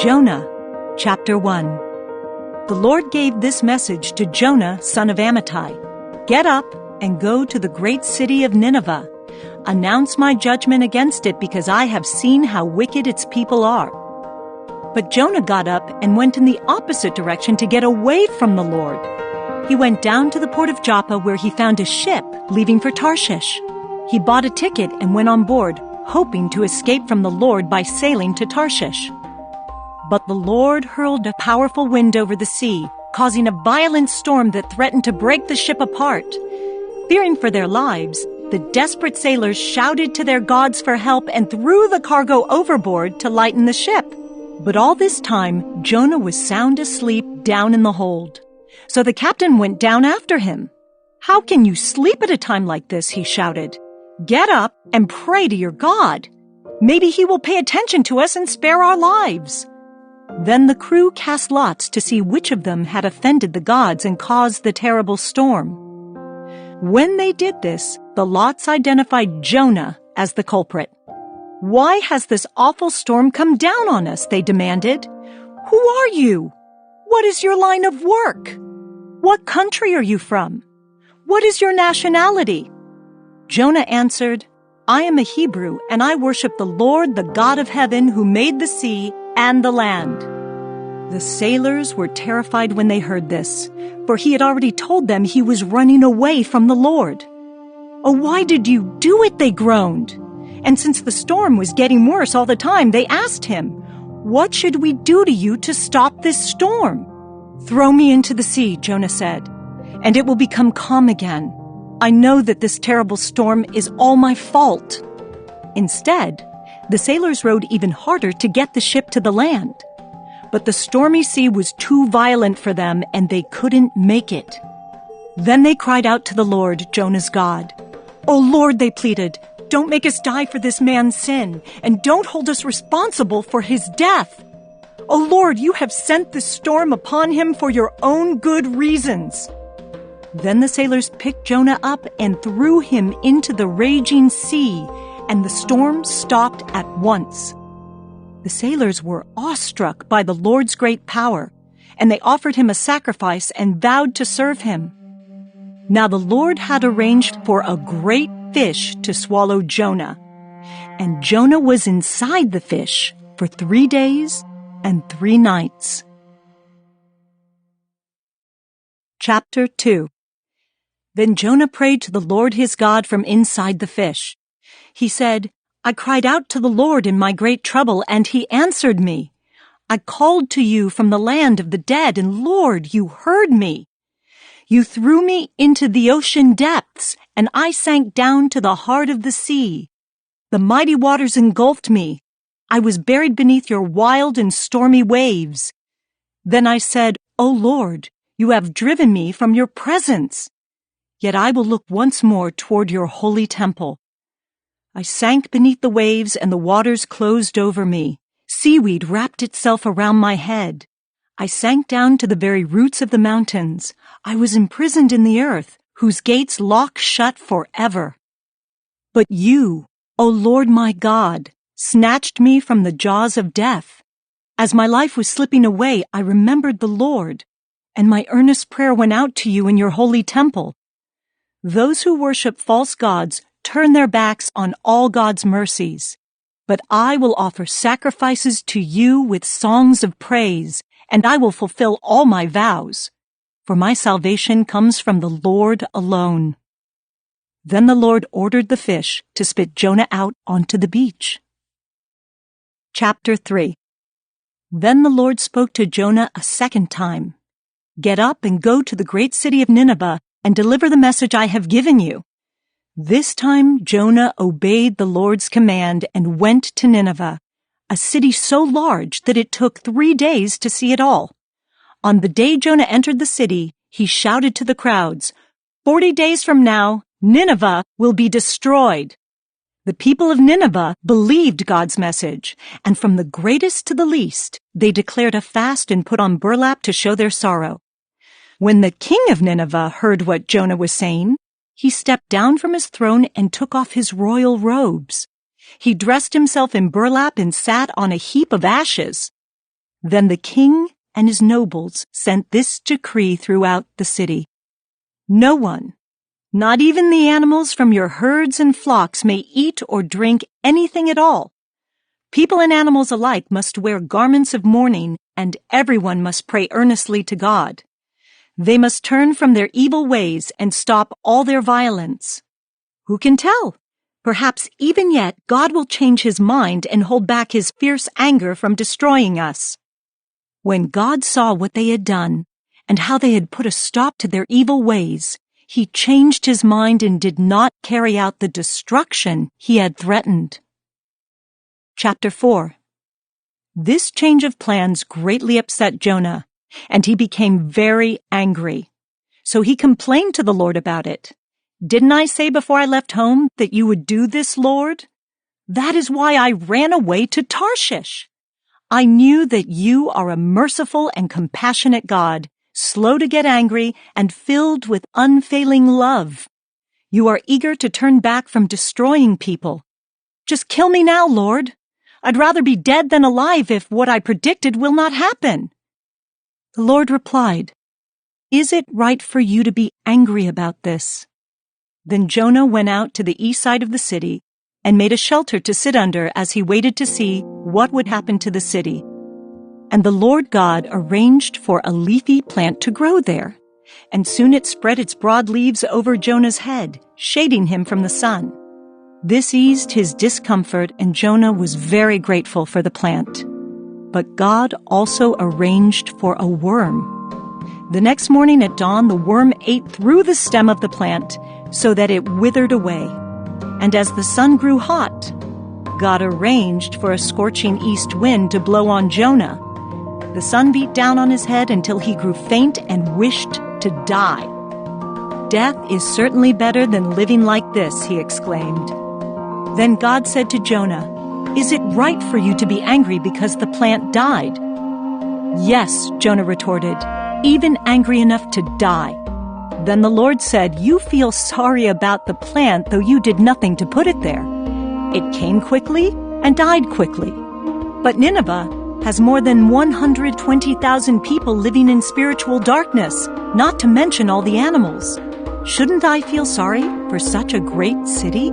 Jonah, Chapter 1. The Lord gave this message to Jonah, son of Amittai. Get up and go to the great city of Nineveh. Announce my judgment against it, because I have seen how wicked its people are. But Jonah got up and went in the opposite direction to get away from the Lord. He went down to the port of Joppa, where he found a ship leaving for Tarshish. He bought a ticket and went on board, hoping to escape from the Lord by sailing to Tarshish. But the Lord hurled a powerful wind over the sea, causing a violent storm that threatened to break the ship apart. Fearing for their lives, the desperate sailors shouted to their gods for help and threw the cargo overboard to lighten the ship. But all this time, Jonah was sound asleep down in the hold. So the captain went down after him. "How can you sleep at a time like this?" he shouted. "Get up and pray to your God. Maybe he will pay attention to us and spare our lives." Then the crew cast lots to see which of them had offended the gods and caused the terrible storm. When they did this, the lots identified Jonah as the culprit. "Why has this awful storm come down on us?" they demanded. "Who are you? What is your line of work? What country are you from? What is your nationality?" Jonah answered, "I am a Hebrew, and I worship the Lord, the God of heaven, who made the sea and the land." The sailors were terrified when they heard this, for he had already told them he was running away from the Lord. "Oh, why did you do it?" they groaned. And since the storm was getting worse all the time, they asked him, "What should we do to you to stop this storm?" "Throw me into the sea," Jonah said, "and it will become calm again. I know that this terrible storm is all my fault." Instead, the sailors rowed even harder to get the ship to the land. But the stormy sea was too violent for them, and they couldn't make it. Then they cried out to the Lord, Jonah's God. "O Lord," they pleaded, "don't make us die for this man's sin, and don't hold us responsible for his death. O Lord, you have sent this storm upon him for your own good reasons." Then the sailors picked Jonah up and threw him into the raging sea, and the storm stopped at once. The sailors were awestruck by the Lord's great power, and they offered him a sacrifice and vowed to serve him. Now the Lord had arranged for a great fish to swallow Jonah, and Jonah was inside the fish for 3 days and 3 nights. Chapter 2. Then Jonah prayed to the Lord his God from inside the fish. He said, "I cried out to the Lord in my great trouble, and he answered me. I called to you from the land of the dead, and Lord, you heard me. You threw me into the ocean depths, and I sank down to the heart of the sea. The mighty waters engulfed me. I was buried beneath your wild and stormy waves. Then I said, O Lord, you have driven me from your presence. Yet I will look once more toward your holy temple. I sank beneath the waves, and the waters closed over me. Seaweed wrapped itself around my head. I sank down to the very roots of the mountains. I was imprisoned in the earth, whose gates lock shut forever. But you, O Lord my God, snatched me from the jaws of death. As my life was slipping away, I remembered the Lord, and my earnest prayer went out to you in your holy temple. Those who worship false gods turn their backs on all God's mercies. But I will offer sacrifices to you with songs of praise, and I will fulfill all my vows, for my salvation comes from the Lord alone." Then the Lord ordered the fish to spit Jonah out onto the beach. Chapter 3. Then the Lord spoke to Jonah a second time. "Get up and go to the great city of Nineveh and deliver the message I have given you." This time Jonah obeyed the Lord's command and went to Nineveh, a city so large that it took 3 days to see it all. On the day Jonah entered the city, he shouted to the crowds, 40 days from now, Nineveh will be destroyed." The people of Nineveh believed God's message, and from the greatest to the least, they declared a fast and put on burlap to show their sorrow. When the king of Nineveh heard what Jonah was saying, he stepped down from his throne and took off his royal robes. He dressed himself in burlap and sat on a heap of ashes. Then the king and his nobles sent this decree throughout the city. No one, not even the animals from your herds and flocks, may eat or drink anything at all. People and animals alike must wear garments of mourning, and everyone must pray earnestly to God. They must turn from their evil ways and stop all their violence. Who can tell? Perhaps even yet God will change his mind and hold back his fierce anger from destroying us. When God saw what they had done and how they had put a stop to their evil ways, he changed his mind and did not carry out the destruction he had threatened. Chapter 4. This change of plans greatly upset Jonah, and he became very angry. So he complained to the Lord about it. "Didn't I say before I left home that you would do this, Lord? That is why I ran away to Tarshish. I knew that you are a merciful and compassionate God, slow to get angry and filled with unfailing love. You are eager to turn back from destroying people. Just kill me now, Lord. I'd rather be dead than alive if what I predicted will not happen." The Lord replied, "Is it right for you to be angry about this?" Then Jonah went out to the east side of the city and made a shelter to sit under as he waited to see what would happen to the city. And the Lord God arranged for a leafy plant to grow there, and soon it spread its broad leaves over Jonah's head, shading him from the sun. This eased his discomfort, and Jonah was very grateful for the plant. But God also arranged for a worm. The next morning at dawn, the worm ate through the stem of the plant so that it withered away. And as the sun grew hot, God arranged for a scorching east wind to blow on Jonah. The sun beat down on his head until he grew faint and wished to die. "Death is certainly better than living like this," he exclaimed. Then God said to Jonah, "Is it right for you to be angry because the plant died?" "Yes," Jonah retorted, "even angry enough to die." Then the Lord said, "You feel sorry about the plant, though you did nothing to put it there. It came quickly and died quickly. But Nineveh has more than 120,000 people living in spiritual darkness, not to mention all the animals. Shouldn't I feel sorry for such a great city?"